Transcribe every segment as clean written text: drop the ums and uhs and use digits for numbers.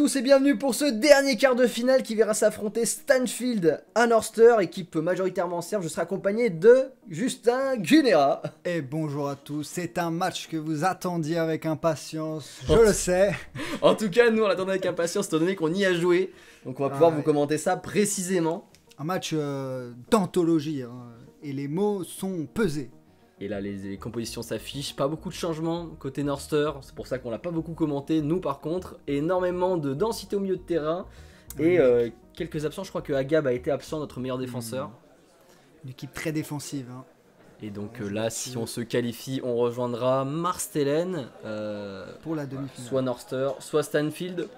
tous et bienvenue pour ce dernier quart de finale qui verra s'affronter Stanfield à Norster, équipe majoritairement serbe. Je serai accompagné de Justin Gunera. Et bonjour à tous, c'est un match que vous attendiez avec impatience, je le sais. En tout cas, nous on l'attendait avec impatience étant donné qu'on y a joué. Donc on va pouvoir vous commenter ça précisément. Un match d'anthologie, hein, et les mots sont pesés. Et là les compositions s'affichent, pas beaucoup de changements côté Norster, c'est pour ça qu'on l'a pas beaucoup commenté. Nous par contre, énormément de densité au milieu de terrain et quelques absents. Je crois que Agab a été absent, notre meilleur défenseur. Une équipe très défensive. Hein. Et donc là, si on se qualifie, on rejoindra Marstellen pour la demi-finale. Soit Norster, soit Stanfield.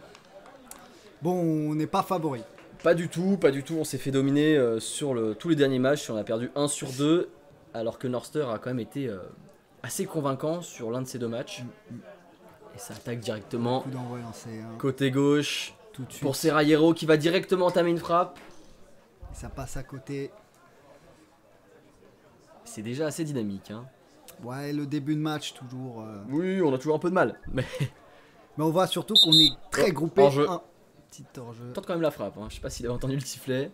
Bon, on n'est pas favori. Pas du tout, on s'est fait dominer sur tous les derniers matchs, on a perdu 1 sur 2. Alors que Norster a quand même été assez convaincant sur l'un de ces deux matchs. Et ça attaque directement. Coup d'envoi lancé, hein. Côté gauche. Tout de suite. Pour Serrayero qui va directement entamer une frappe. Et ça passe à côté. C'est déjà assez dynamique. Hein. Ouais, le début de match toujours. Oui, on a toujours un peu de mal. Mais on voit surtout qu'on est très groupé. Hors-jeu. Petit hors-jeu. Tente quand même la frappe. Hein. Je sais pas s'il avait entendu le sifflet.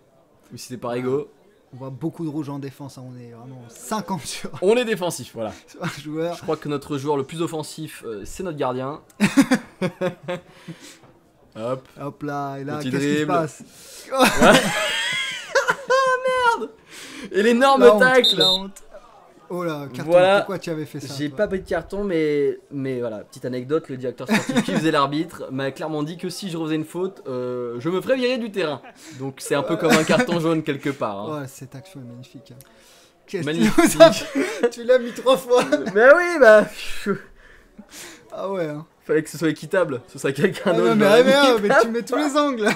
Ou si c'était par ego. On voit beaucoup de rouge en défense, hein. On est vraiment 50 sur On est défensif, voilà. un joueur. Je crois que notre joueur le plus offensif, c'est notre gardien. Hop. Hop là, et là, Petit qu'est-ce qui se dribble. passe? Merde. Et l'énorme La honte, tacle. la honte. Oh là, carton, Voilà. pourquoi tu avais fait ça? J'ai toi pas pris de carton, mais voilà, petite anecdote, le directeur sportif qui faisait l'arbitre m'a clairement dit que si je refaisais une faute, je me ferais virer du terrain. Donc c'est un peu comme un carton jaune quelque part. Hein. Ouais, cette action est magnifique. Hein. Qu'est-ce Magnifique. que tu l'as mis 3 fois. Mais oui, bah, Ah ouais. Hein. fallait que ce soit équitable, ce soit quelqu'un Ah d'autre. non, mais, j'aurais ah, mis. mais tu mets tous les angles.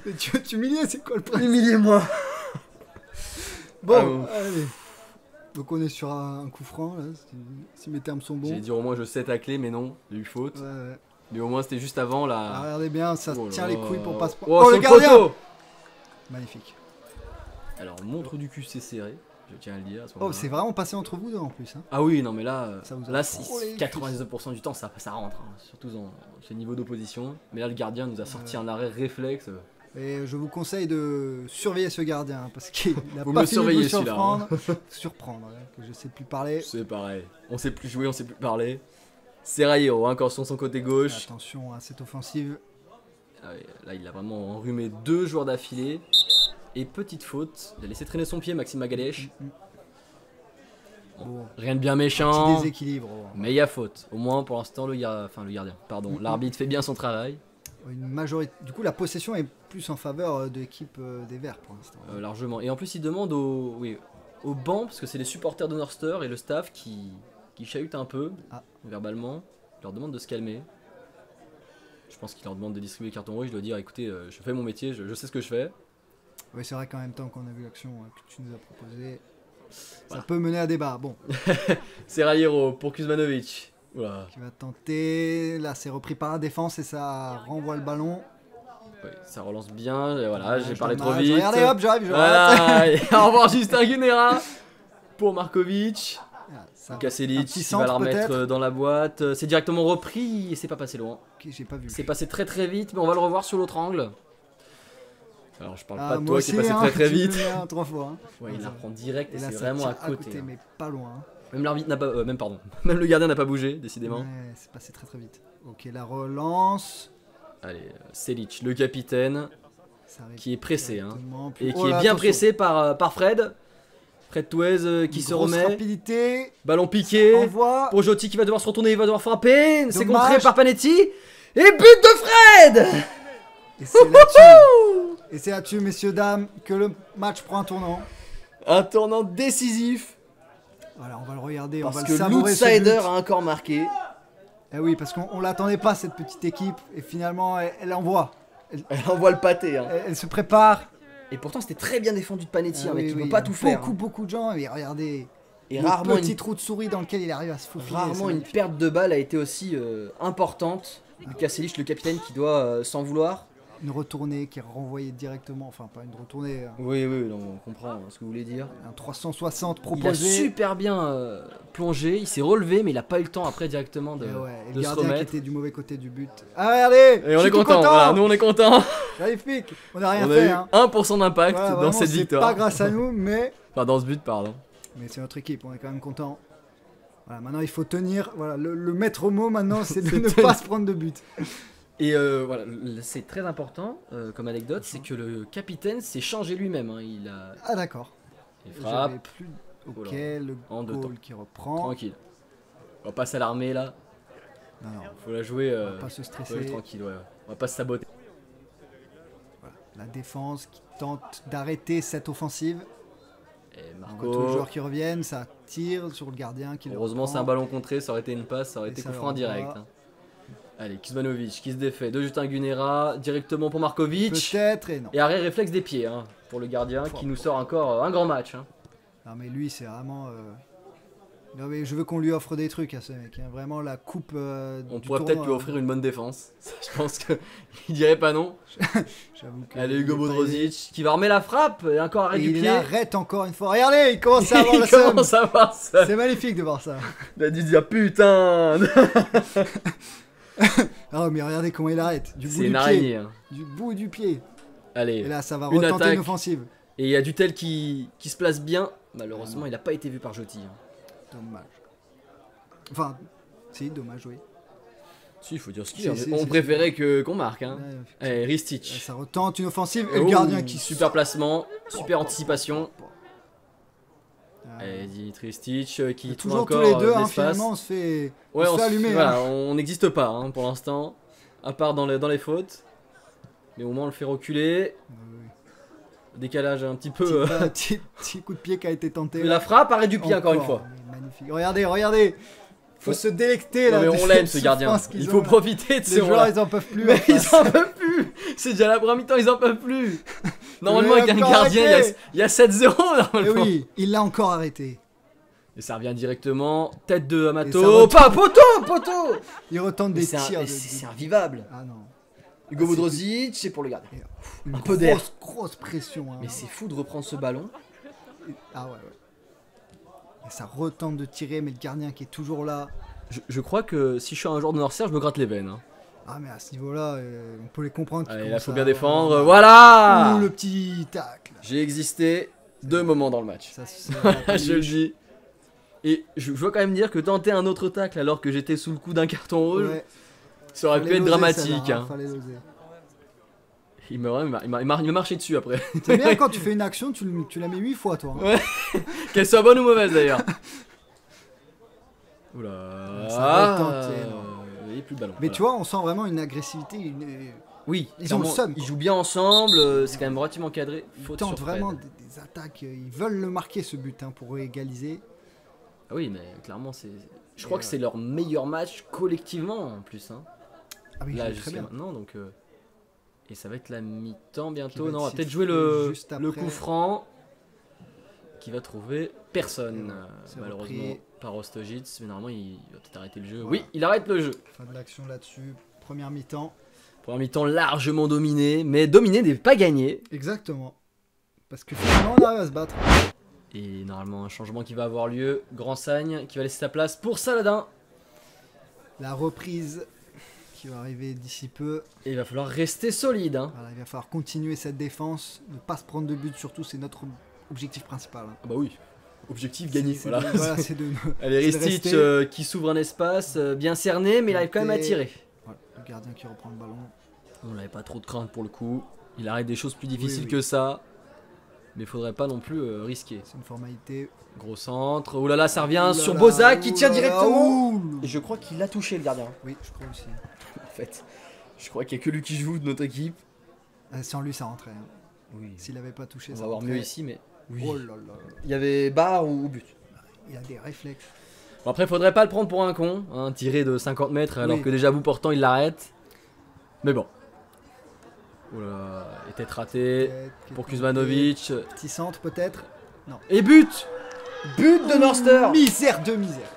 Mais tu veux t'humilier, c'est quoi le problème? Humiliez-moi. Bon, allez. Donc on est sur un coup franc, là, si mes termes sont bons. J'allais dire au moins je sais tacler, mais non, il y a eu faute. Ouais. Mais au moins c'était juste avant Ah, la. regardez bien, ça Oh là tient les là. couilles pour pas se prendre. Oh, Oh, le sur gardien. poteau. Magnifique. Alors, montre du cul, c'est serré, je tiens à le dire à ce Oh, moment-là. c'est vraiment passé entre vous deux en plus. Hein. Ah oui, non mais là, Ça vous a là frôlé les 99% du temps ça rentre, hein, surtout dans ce niveau d'opposition. Mais là le gardien nous a sorti un arrêt réflexe. Et je vous conseille de surveiller ce gardien, hein, parce qu'il n'a Faut pas me fini de surveiller vous celui-là, hein. surprendre, hein, que je sais plus parler. C'est pareil, on sait plus jouer, on sait plus parler. Serrayero, hein, encore sur son côté gauche. Attention à cette offensive. Ah ouais, là il a vraiment enrhumé 2 joueurs d'affilée. Et petite faute, il a laissé traîner son pied Maxime Magalhaes. Bon, Rien de bien petit méchant, déséquilibre. mais il y a faute. Au moins pour l'instant le gardien, pardon, l'arbitre fait bien son travail. Une majorité. Du coup, la possession est plus en faveur de l'équipe des Verts pour l'instant. Largement. Et en plus, il demande au banc, parce que c'est les supporters de Norster et le staff qui chahutent un peu, verbalement. Il leur demande de se calmer. Je pense qu'il leur demande de distribuer les cartons rouges. Je dois dire, écoutez, je fais mon métier, je sais ce que je fais. Oui, c'est vrai qu'en même temps qu'on a vu l'action que tu nous as proposée, ça peut mener à débat. Bon, Serrayero pour Kuzmanovic. Oula. qui va tenter. Là, c'est repris par la défense et ça renvoie le ballon. Ouais, ça relance bien. Et voilà, j'ai Dommage, parlé trop dommage. vite. Regardez, hop, j'arrive, je rate. Voilà. Et au revoir, Justin Gunera pour Markovic. Ah, ça- un Kaselic petit qui va la centre, remettre peut-être. dans la boîte. C'est directement repris et c'est pas passé loin. Ok, j'ai pas vu. C'est passé très très vite, mais on va le revoir sur l'autre angle. Alors je parle Ah, pas de moi toi aussi, qui est passé hein, très très tu me vite. mets un 3 fois. Hein. Ouais, il la prend direct et, Et là, c'est ça vraiment à tire côté. hein. mais pas loin. Hein. Même l'arbitre n'a pas, même le gardien n'a pas bougé, décidément. Ouais, c'est passé très très vite. Ok, la relance. Allez, Selic, le capitaine, Ça arrive qui est pressé, hein, directement, puis- et oh qui là, est bien attention. pressé par Fred. Fred Touez qui Une se grosse remet. rapidité. Ballon piqué. Envoie. Pour Jotti qui va devoir se retourner, il va devoir frapper. C'est Dommage. contré par Panetti. Et but de Fred. Et c'est là-dessus. Et c'est là-dessus, messieurs, dames, que le match prend un tournant. Un tournant décisif. Voilà, on va le regarder, Parce on va que le savourer. ce l'outsider but. a encore marqué. Eh oui, parce qu'on l'attendait pas, cette petite équipe. Et finalement, elle envoie. Elle envoie le pâté. Hein. Elle se prépare. Et pourtant c'était très bien défendu de Panetti, Ah hein, oui, mais qui ne oui, peut pas tout faire. Beaucoup de gens. Et regardez. Et le rarement petit une, trou de souris dans lequel il arrive à se faufiler. rarement c'est une magnifique. perte de balle a été aussi importante. Lucas Selic, le capitaine, qui doit s'en vouloir. une retournée qui est renvoyée directement, enfin pas une retournée, Oui, oui, non, on comprend ce que vous voulez dire. un 360 Il a proposé. super bien plongé, il s'est relevé, mais il a pas eu le temps après directement de, Et ouais, et de le se gardien qui remettre. était du mauvais côté du but. Ah regardez, Et on est content, voilà, nous on est content. magnifique. On n'a rien On a fait. eu Hein. 1% d'impact Voilà, dans vraiment, cette c'est victoire. pas grâce à nous, mais Enfin, dans ce but, pardon. c'est notre équipe. On est quand même content. Voilà, maintenant il faut tenir. Voilà, le maître mot maintenant, c'est de C'est ne tenir. pas se prendre de but. Et voilà, c'est très important comme anecdote, c'est que le capitaine s'est changé lui-même. Hein. Il a Ah d'accord. il J'avais frappe, plus. Oh Ok, là, le en deux goal temps. qui reprend. tranquille. On va pas s'alarmer là, Non, non, faut la jouer, on va pas se faut stresser. jouer tranquille, ouais. On va pas se saboter. Voilà. La défense qui tente d'arrêter cette offensive. Et On voit Marco, tous les joueurs qui reviennent, ça tire sur le gardien qui le heureusement c'est un reprend. ballon contré, ça aurait été une passe, ça aurait Et été ça coup le franc en direct. renvoie. Hein. Allez, Kuzmanovic qui se défait de Justin Gunera, directement pour Markovic. Peut-être et non. Et arrêt réflexe des pieds hein, pour le gardien qui nous sort encore un grand match. Hein. Non mais lui c'est vraiment... Non mais je veux qu'on lui offre des trucs à ce mec. Hein. Vraiment la coupe On du pourrait tournoi, peut-être lui offrir une bonne défense. Je pense qu'il dirait pas non. J'avoue que Allez, il Hugo est pas aidé. Bodrozic qui va remettre la frappe et encore arrêt Et du il pied. arrête encore une fois. Regardez, il commence à avoir Il la seum. commence à voir ça. C'est magnifique de voir ça. Il a dû se dire putain. Oh mais regardez comment il arrête. Du bout C'est du une pied. araignée. Hein. Du bout du pied. Allez. Et là ça va Une retenter attaque. une offensive. Et il y a Dutel qui se place bien. Malheureusement, il n'a pas été vu par Joti. Hein. Dommage. Enfin, si, dommage, oui. Si, il faut dire ce qu'il Si, est. si, On si, préférait qu'on marque. Hein. Ouais, Allez, là, Ristich. ça retente une offensive. Et le Oh, gardien qui... super placement, super anticipation. Ah, Et Dimitri Stitch qui et trouve toujours tous encore les deux, de hein, l'espace. finalement, on se fait, Ouais, on se fait allumer. voilà, hein. on n'existe pas hein, pour l'instant, à part dans les fautes. Mais au moins on le fait reculer. Décalage un petit peu. Petit coup de pied qui a été tenté. Mais la frappe, arrêt du pied encore une fois. Mais magnifique. Regardez, regardez. Faut se délecter Non, là. mais de on l'aime cette ce gardien. souffrance qu'ils Il faut ont, là. profiter de Les ce joueurs, moment-là. ils en peuvent plus. Mais en face. ils en peuvent plus. C'est déjà la première mi-temps, ils en peuvent plus. Normalement Mais avec un encore gardien, arrêté. il y a 7-0 Et normalement. oui, il l'a encore arrêté. Et ça revient directement. Tête de Et ça Amato. retente. Pas poteau. Il retente Mais des c'est tirs. c'est invivable. Ah non. Hugo Ah, c'est- Bodrozic, c'est pour le gardien. Une Un peu d'air. grosse pression. Hein. Mais c'est fou de reprendre ce ballon. Ah ouais, ouais. Et ça retente de tirer, mais le gardien qui est toujours là. Je crois que si je suis un joueur de Northside, je me gratte les veines. Hein. Ah mais à ce niveau-là, on peut les comprendre. qu'ils Allez, là, commencent faut à bien avoir- défendre. Voilà. Ouh, le petit tacle. J'ai existé 2 moments dans le match. Ça, c'est Je le dis. Et je veux quand même dire que tenter un autre tacle alors que j'étais sous le coup d'un carton rouge, Ouais, ça aurait pu fallait être l'oser, dramatique. celle-là, Hein. fallait l'oser. Il m'a marché dessus après. C'est bien quand tu fais une action, tu la mets 8 fois toi. hein. Ouais. Qu'elle soit bonne ou mauvaise d'ailleurs. Oula. Ça retente, et non. Il n'y a plus de ballon. Mais voilà. tu vois, on sent vraiment une agressivité. Oui, ils ont le clairement, seum, Ils quoi. jouent bien ensemble, c'est quand même relativement cadré. Ils Faute tentent sur vraiment Fred. des attaques. Ils veulent le marquer ce but hein, pour égaliser. Ah oui, mais clairement, je crois que c'est leur meilleur match collectivement en plus. Hein. Ah oui, Là, très jusqu'à bien. maintenant, donc. Et ça va être la mi-temps bientôt. Qui va Non, on va être peut-être jouer sifflé juste le après. coup franc qui va trouver personne. Et ouais, c'est Malheureusement, repris. par Ostojic, mais normalement, il va peut-être arrêter le jeu. Voilà. Oui, il arrête le jeu. Fin de l'action là-dessus. Première mi-temps. Première mi-temps largement dominé, mais dominé n'est pas gagné. Exactement. Parce que finalement, on arrive à se battre. Et normalement, un changement qui va avoir lieu. Grand Sagne qui va laisser sa place pour Saladin. La reprise qui va arriver d'ici peu. Et il va falloir rester solide. Hein. Voilà, il va falloir continuer cette défense, ne pas se prendre de but surtout, c'est notre objectif principal. hein. Ah bah oui. Objectif gagné. C'est Voilà. de- voilà, c'est de. Allez, c'est de Ristich rester. qui s'ouvre un espace bien cerné, mais il arrive quand même à tirer. Voilà, le gardien qui reprend le ballon. On n'avait pas trop de crainte pour le coup. Il arrête des choses plus difficiles oui. que ça. Mais faudrait pas non plus risquer. C'est une formalité. Gros centre. Oh là là, ça revient Ouh là sur là, Bozak qui ouh tire là là, directement. ouh. Et je crois qu'il a touché le gardien. Oui, je crois aussi. En fait, je crois qu'il n'y a que lui qui joue de notre équipe. Sans lui, ça rentrait. hein. Oui. S'il avait pas touché, On ça va voir rentrait. mieux ici, mais. Oui. Oh là là. Il y avait barre ou but. Il a des réflexes. Bon, après, faudrait pas le prendre pour un con. Hein, tirer de 50 mètres alors Oui. que déjà vous portant, il l'arrête. Mais bon. Oula, et tête ratée Peut-être pour que- Kuzmanovic. Petit centre peut-être. Et but. But de Norster. Misère de misère.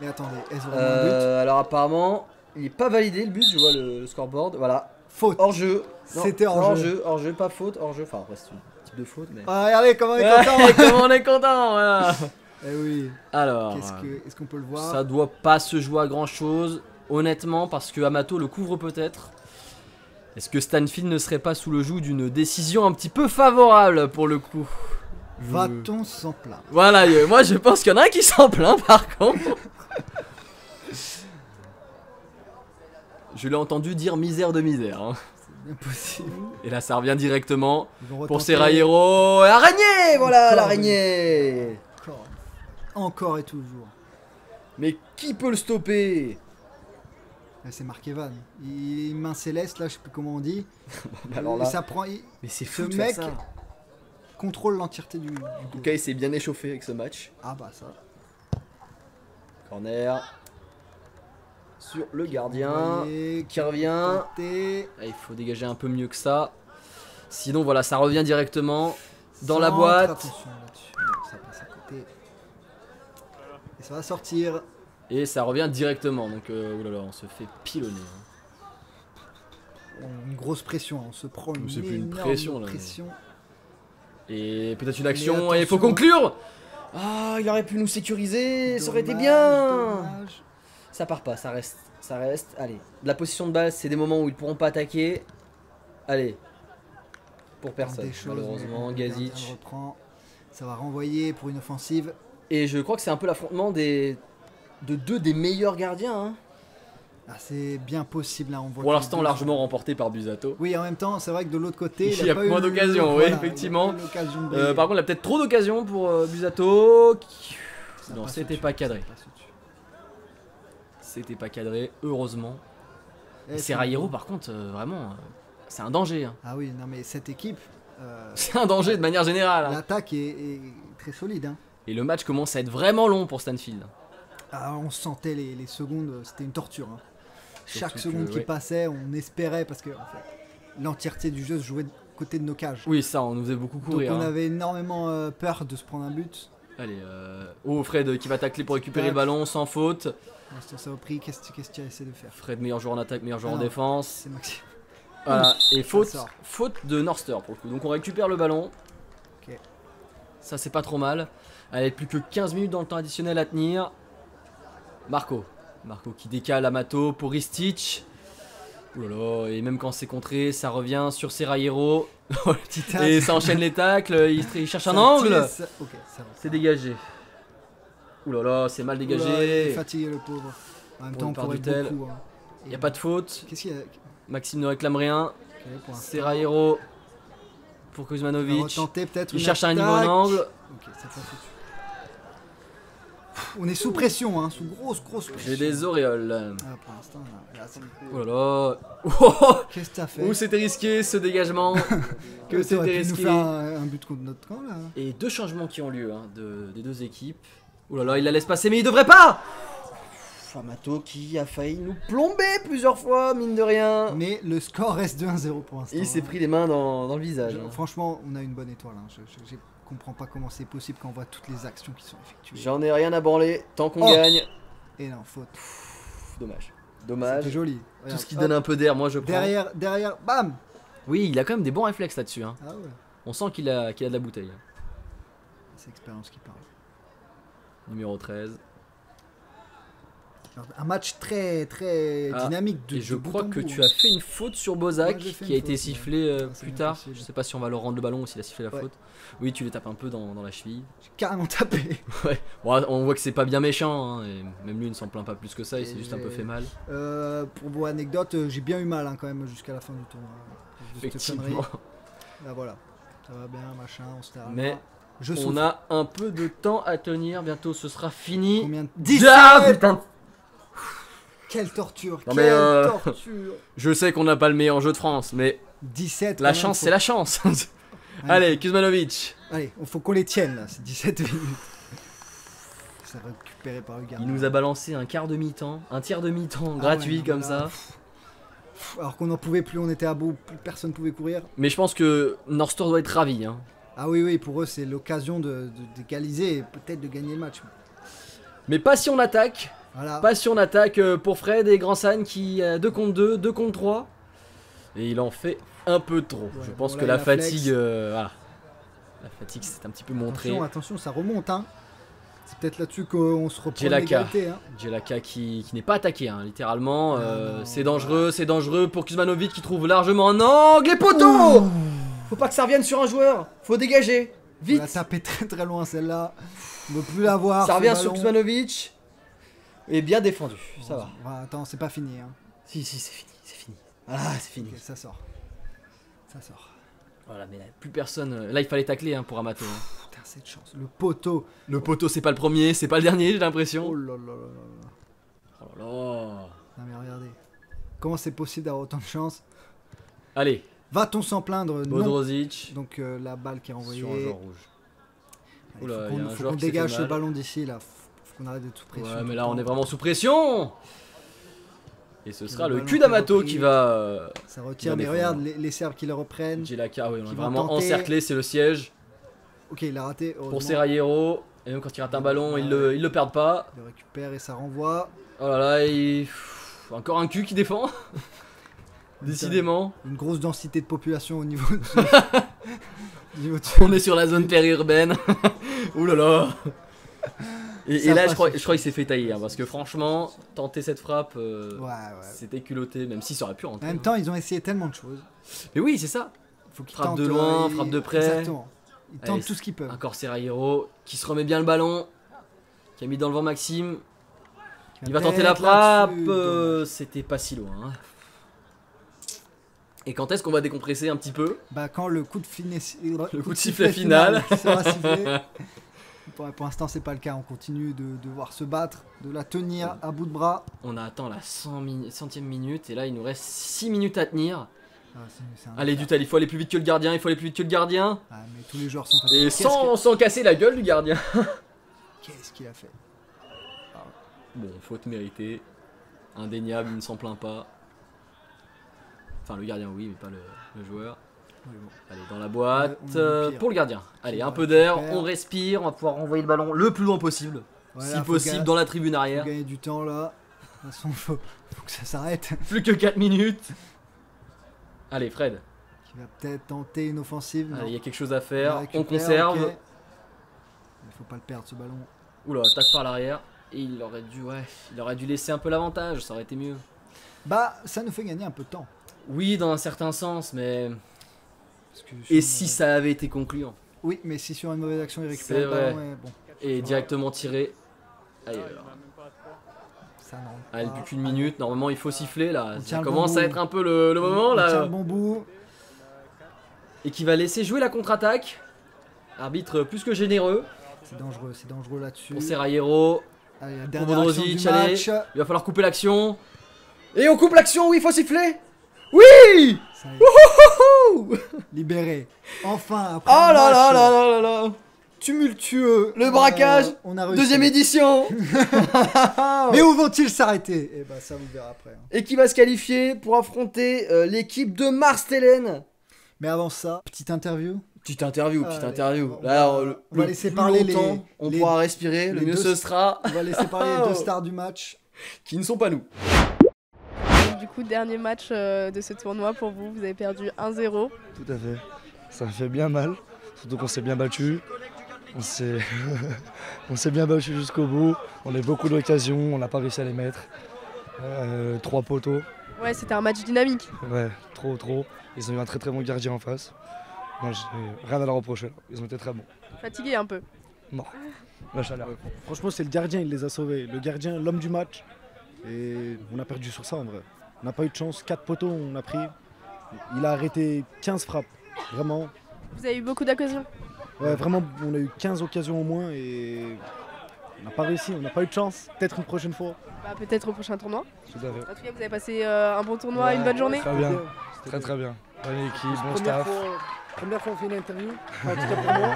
Mais attendez, est-ce vraiment un but Alors apparemment, il est pas validé le but, je vois le scoreboard. Voilà. Faute. Hors jeu. C'était hors-jeu. Hors jeu, pas faute, hors jeu. Enfin, après, c'est un type de faute, mais. Ah, regardez comment on est content. Comment on est content, voilà. Eh oui. Alors, Est-ce qu'on peut le voir? ça doit pas se jouer à grand chose, honnêtement, parce que Amato le couvre peut-être. Est-ce que Stanfield ne serait pas sous le joug d'une décision un petit peu favorable pour le coup? Va-t-on s'en plaindre? Voilà, moi je pense qu'il y en a un qui s'en plaint par contre. Je l'ai entendu dire misère de misère. Hein. C'est impossible. Et là ça revient directement pour retenter. Serraillero. Araignée, voilà l'araignée. Encore et toujours. Mais qui peut le stopper? C'est Mark Evan. Il main céleste, là, je sais plus comment on dit. Alors là, ça prend. mais c'est Ce fou de mec faire ça. contrôle l'entièreté du. En tout cas, il s'est bien échauffé avec ce match. Ah bah ça. Corner sur le gardien Envoyé, qui revient. tenté. Ah, il faut dégager un peu mieux que ça. Sinon, voilà, ça revient directement dans la Centre, boîte. attention là-dessus. Non, ça passe à côté. Et ça va sortir. Et ça revient directement. Donc, oulala, on se fait pilonner. Une grosse pression, on se prend une C'est plus une énorme pression, là, pression. Et peut-être une action. Mais Et il faut attention. conclure. Ah, il aurait pu nous sécuriser. Ça aurait été Dommage, bien. dommage. Ça part pas, ça reste. Ça reste. Allez, de la position de balle, c'est des moments où ils pourront pas attaquer. Allez. Pour personne, Des choses, malheureusement. mais le Gazic. gardien reprend. Ça va renvoyer pour une offensive. Et je crois que c'est un peu l'affrontement de deux des meilleurs gardiens. Hein. Ah, c'est bien possible là, on voit Pour que l'instant, les deux largement sont- remporté par Busato. Oui, en même temps, c'est vrai que de l'autre côté, Il y a pas eu moins d'occasions, oui, effectivement. il a pas eu l'occasion de briller. Par contre, il a peut-être trop d'occasions pour Busato. Ça Non, passe c'était au-dessus, pas cadré. ça passe au-dessus. C'était pas cadré, heureusement. Eh, Et Serraillero, par contre, vraiment, c'est un danger. Hein. Ah oui, non mais cette équipe, C'est un danger de manière générale. Hein. l'attaque est très solide. Hein. Et le match commence à être vraiment long pour Stanfield. Ah, on sentait les secondes, c'était une torture. Hein. Chaque Surtout seconde que, qui ouais. passait, on espérait parce que en fait, l'entièreté du jeu se jouait de côté de nos cages. Oui, ça, on nous faisait beaucoup Donc courir. on hein. avait énormément peur de se prendre un but. Allez, oh, Fred qui va tacler pour récupérer le ballon sans faute. L'instant ça a pris, qu'est-ce que tu as essayé de faire? Fred, meilleur joueur en attaque, meilleur joueur en Ah non. défense. C'est Maxime. Voilà, et faute, sort. faute de Norster pour le coup. Donc on récupère le ballon. Ok. Ça, c'est pas trop mal. Allez, plus que 15 minutes dans le temps additionnel à tenir. Marco qui décale Amato pour Ristich. Ouh là là, et même quand c'est contré, ça revient sur Serraillero. Petit tac. Et ça enchaîne les tacles, il cherche un Ça angle. tire, ça- Ok, ça va. C'est dégagé. Ouh là là, c'est mal Oula, il est dégagé. fatigué le pauvre. En même Pour temps, une on part pourrait du tel. beaucoup. Hein. Y a pas de faute. Qu'est-ce qu'il y a? Maxime ne réclame rien. Ok, pour l'instant. Serraillero pour On va Kuzmanovic. retenter peut-être Il une cherche un niveau en attaque. angle. Ok, ça passe au-dessus. On est sous pression, hein, sous grosse pression. J'ai des auréoles. Ah, pour l'instant, là, c'est- Oh là là. Oh, Qu'est-ce que t'as fait? où c'était risqué ce dégagement. Que T'aurais c'était pu nous risqué. faire un but contre notre camp là. Et deux changements qui ont lieu hein, des deux équipes. Oh là là, il la laisse passer, mais il devrait pas. Amato qui a failli nous plomber plusieurs fois, mine de rien. Mais le score reste de 1-0 pour l'instant. Il s'est hein. pris les mains dans le visage. hein. Franchement, on a une bonne étoile. Hein. Je comprends pas comment c'est possible quand on voit toutes les actions qui sont effectuées. J'en ai rien à branler tant qu'on Oh. gagne. Et non, faute. Dommage. C'était Dommage. joli. Tout Regarde, ce qui hop, donne un peu d'air, moi je prends. derrière, bam. Oui, il a quand même des bons réflexes là-dessus. Hein. Ah ouais, On sent qu'il a de la bouteille. c'est l'expérience qui parle. Numéro 13. Alors, un match très Ah, dynamique. Et je de bout crois en que bout, tu hein. as fait une faute sur Bozak Ouais, j'ai fait qui une a été faute, sifflée ouais. C'est plus bien tard. possible. Je sais pas si on va leur rendre le ballon ou s'il a sifflé la Ouais. faute. Oui, tu les tapes un peu dans la cheville. J'ai carrément tapé. Ouais. Bon, on voit que c'est pas bien méchant. Hein, et même lui il ne s'en plaint pas plus que ça. Il Et s'est juste un peu j'ai- fait mal. Pour vos anecdotes, j'ai bien eu mal hein, quand même jusqu'à la fin du tournoi. Juste Effectivement. connerie. Là voilà, ça va bien, machin, on se termine. Mais je on souffre. a un peu de temps à tenir. Bientôt ce sera fini. Combien de... Ah, putain. Quelle torture, Non, quelle mais, torture. Je sais qu'on n'a pas le meilleur jeu de France, mais 17. la quand même, chance faut- c'est la chance. Allez. Allez, Kuzmanovic. Allez, il faut qu'on les tienne là, c'est 17 minutes. C'est récupéré par le gardien. Il nous a balancé un quart de mi-temps, un tiers de mi-temps Ah gratuit ouais, non, comme mais là, ça. Alors qu'on n'en pouvait plus, on était à bout, plus personne pouvait courir. Mais je pense que Norster doit être ravi. Hein. Ah oui, pour eux c'est l'occasion d'égaliser et peut-être de gagner le match. Mais pas si on attaque. Voilà. Pas si on attaque pour Fred et Grand San qui 2 contre 2, 2 contre 3. Et il en fait un peu trop. Ouais, Je pense bon, que là, la il a fatigue, voilà. La fatigue s'est un petit peu montrée. Attention, ça remonte. Hein. C'est peut-être là-dessus qu'on se reprend Jelaka. l'égalité. Hein. Jelaka qui n'est pas attaqué, hein, littéralement. Non, c'est dangereux pour Kuzmanovic qui trouve largement un angle. Les poteaux. Ouh. Faut pas que ça revienne sur un joueur. Faut dégager. Vite. On l'a tapé très très loin celle-là. On ne veut plus la voir. Ça ce revient sur ballon. Kuzmanovic. Et bien défendu. Ça va. Ouais, attends, c'est pas fini. Hein. Si, c'est fini. C'est fini. Ah, c'est fini. Ok, ça sort. Ça sort. Voilà, mais là, plus personne. Là, il fallait tacler hein, pour Amato. Hein. Putain, cette chance. Le poteau. Le poteau, c'est pas le premier, c'est pas le dernier, j'ai l'impression. Oh là là là là. Oh là là. Non mais regardez. Comment c'est possible d'avoir autant de chance? Allez, Va-t-on s'en plaindre? Non. Bodrozic. Donc la balle qui est renvoyée. Sur un joueur rouge. Il Oula, faut il y a un qu'on joueur qui s'est fait dégage ce mal. ballon d'ici là. Faut qu'on arrête d'être sous pression. Ouais, tout mais le là, on temps. est vraiment sous pression. Et ce sera le le ballon cul qui est d'Amato repris. qui va. Ça retire, va mais défendre. regarde les Serbes qui le reprennent. Jelaka, oui, on Qui est vont vraiment tenter. encerclé, c'est le siège. Ok, il a raté. Pour heureusement. Serrayero. Et même quand il rate un ballon, ils le perdent pas. Il le récupère et ça renvoie. Oh là là, encore un cul qui défend. Décidément. Une grosse densité de population au niveau de au niveau de- On est sur la zone périurbaine. Ouh là là. Et Ça là, passe. je crois qu'il s'est fait tailler. Hein, parce que franchement, tenter cette frappe, Ouais. c'était culotté, même si ça aurait pu En rentrer. même hein. temps, ils ont essayé tellement de choses. Mais oui, c'est ça. Faut qu'ils Frappe tentent, de loin, ils- frappe de près. Exactement. Ils tentent Allez, tout ce qu'ils peuvent. Encore Serrayero qui se remet bien le ballon. Qui a mis dans le vent Maxime. Il va tenter la peut-être frappe. là-dessus, C'était pas si loin. Hein. Et quand est-ce qu'on va décompresser un petit peu? Bah quand le coup de, Le coup de sifflet final. sera sifflé. Pour l'instant c'est pas le cas, on continue de devoir se battre, de la tenir à bout de bras. On attend la 100e minute et là il nous reste 6 minutes à tenir. Ah, c'est un Allez affaire. Dutal, il faut aller plus vite que le gardien, il faut aller plus vite que le gardien. Ah, mais tous les joueurs sont fatigués. Et sans casser la gueule du gardien. Qu'est-ce qu'il a fait? Bon, faute méritée. Indéniable, il ne s'en plaint pas. Enfin le gardien oui, mais pas le joueur. Oui, bon. Allez, dans la boîte, On est le pire. pour le gardien. Allez, Qui un va peu d'air, récupérer. on respire, on va pouvoir renvoyer le ballon le plus loin possible. Voilà, si faut possible, dans la tribune Faut arrière. gagner du temps là. De toute façon, faut que ça s'arrête. Plus que 4 minutes. Allez, Fred, Qui va peut-être tenter une offensive. allez, il y a Non. quelque chose à Il faire. la On récupère, conserve. ok. Il faut pas le perdre ce ballon. Oula, tac par l'arrière. Et il aurait dû laisser un peu l'avantage, ça aurait été mieux. Bah, ça nous fait gagner un peu de temps. Oui, dans un certain sens, mais. Parce que Et sur- si ça avait été concluant? Oui, mais si sur une mauvaise action il C'est récupère le vrai. ballon, bon, Et directement tiré. Ailleurs. ça non. Allez, plus qu'une minute. Normalement, il faut siffler là. On Ça tient le commence bon à bout. être un peu le moment On tient là. le bon bout. Et qui va laisser jouer la contre-attaque. Arbitre plus que généreux. C'est dangereux là-dessus. Pour Serrayero. Allez, la Pour dernière action du Bodrozic, allez. match. Il va falloir couper l'action. Et on coupe l'action, oui, il faut siffler. Oui. Ça y est, libéré. Enfin, après Oh un là là match là là là là. tumultueux. Le braquage. On a réussi. Deuxième édition. Mais où vont-ils s'arrêter? Eh ben ça vous verra après. Hein. Et qui va se qualifier pour affronter l'équipe de Marstelen. Mais avant ça, petite interview. Petite interview, petite Allez, interview. on Là, va- le on va le laisser plus parler longtemps on les- pourra respirer, le les mieux deux- ce sera. On va laisser parler les deux stars du match. Qui ne sont pas nous. Du coup, dernier match de ce tournoi pour vous, vous avez perdu 1-0. Tout à fait. Ça me fait bien mal, surtout qu'on s'est bien battu. On s'est on s'est bien battu jusqu'au bout. On a eu beaucoup d'occasions, on n'a pas réussi à les mettre. 3 poteaux, Ouais, c'était un match dynamique. ouais, trop. Ils ont eu un très bon gardien en face. Moi, j'ai rien à leur reprocher. Ils ont été très bons. Fatigué un peu. La chaleur. Franchement, c'est le gardien, il les a sauvés. Le gardien, l'homme du match. Et on a perdu sur ça en vrai. On n'a pas eu de chance. 4 poteaux, on a pris. Il a arrêté 15 frappes. Vraiment. Vous avez eu beaucoup d'occasions. Ouais, vraiment, on a eu 15 occasions au moins et on n'a pas réussi. On n'a pas eu de chance. Peut-être une prochaine fois. Bah, peut-être au prochain tournoi. Tout à fait. En tout cas, vous avez passé un bon tournoi, Ouais, une bonne journée. Très bien, C'était très bien. Bonne équipe, bon Première staff. première fois on fait une interview. Enfin, en tout cas pour moi.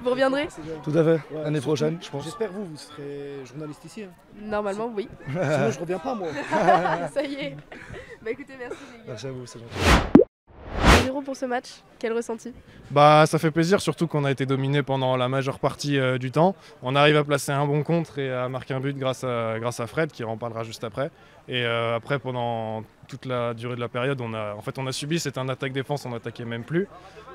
Vous reviendrez? Tout à fait, Ouais, l'année surtout, prochaine, je pense. J'espère vous serez journaliste ici. Hein. Normalement, oui. Sinon, je reviens pas moi. Ça y est. Bah écoutez, merci les gars. Merci à vous, c'est gentil. 1-0 pour ce match. Quel ressenti? Bah, ça fait plaisir, surtout qu'on a été dominé pendant la majeure partie du temps. On arrive à placer un bon contre et à marquer un but grâce à Fred, qui en parlera juste après. Et après, pendant toute la durée de la période. On a subi, c'était un attaque-défense, on n'attaquait même plus.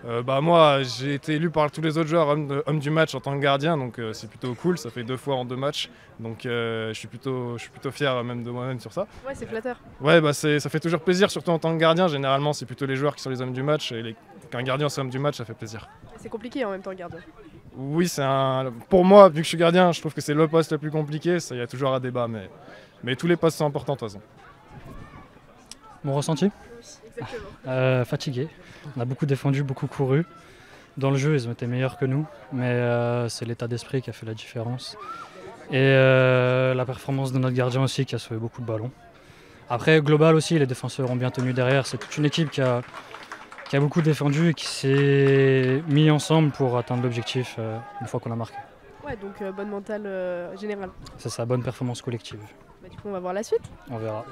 Moi, j'ai été élu par tous les autres joueurs homme du match en tant que gardien, donc c'est plutôt cool. Ça fait 2 fois en 2 matchs, donc je suis plutôt fier même de moi-même sur ça. Ouais, c'est flatteur. Ouais, ça fait toujours plaisir, surtout en tant que gardien. Généralement, c'est plutôt les joueurs qui sont les hommes du match, et qu'un gardien soit homme du match, ça fait plaisir. C'est compliqué en même temps, gardien. Oui, pour moi, vu que je suis gardien, je trouve que c'est le poste le plus compliqué. Il y a toujours un débat, mais tous les postes sont importants de toute façon. Mon ressenti ? Fatigué. On a beaucoup défendu, beaucoup couru. Dans le jeu, ils ont été meilleurs que nous, mais c'est l'état d'esprit qui a fait la différence. Et la performance de notre gardien aussi qui a sauvé beaucoup de ballons. Après, global aussi, les défenseurs ont bien tenu derrière. C'est toute une équipe qui a beaucoup défendu et qui s'est mis ensemble pour atteindre l'objectif une fois qu'on a marqué. Ouais, donc bonne mentale générale. C'est sa bonne performance collective. Bah, du coup, on va voir la suite. On verra.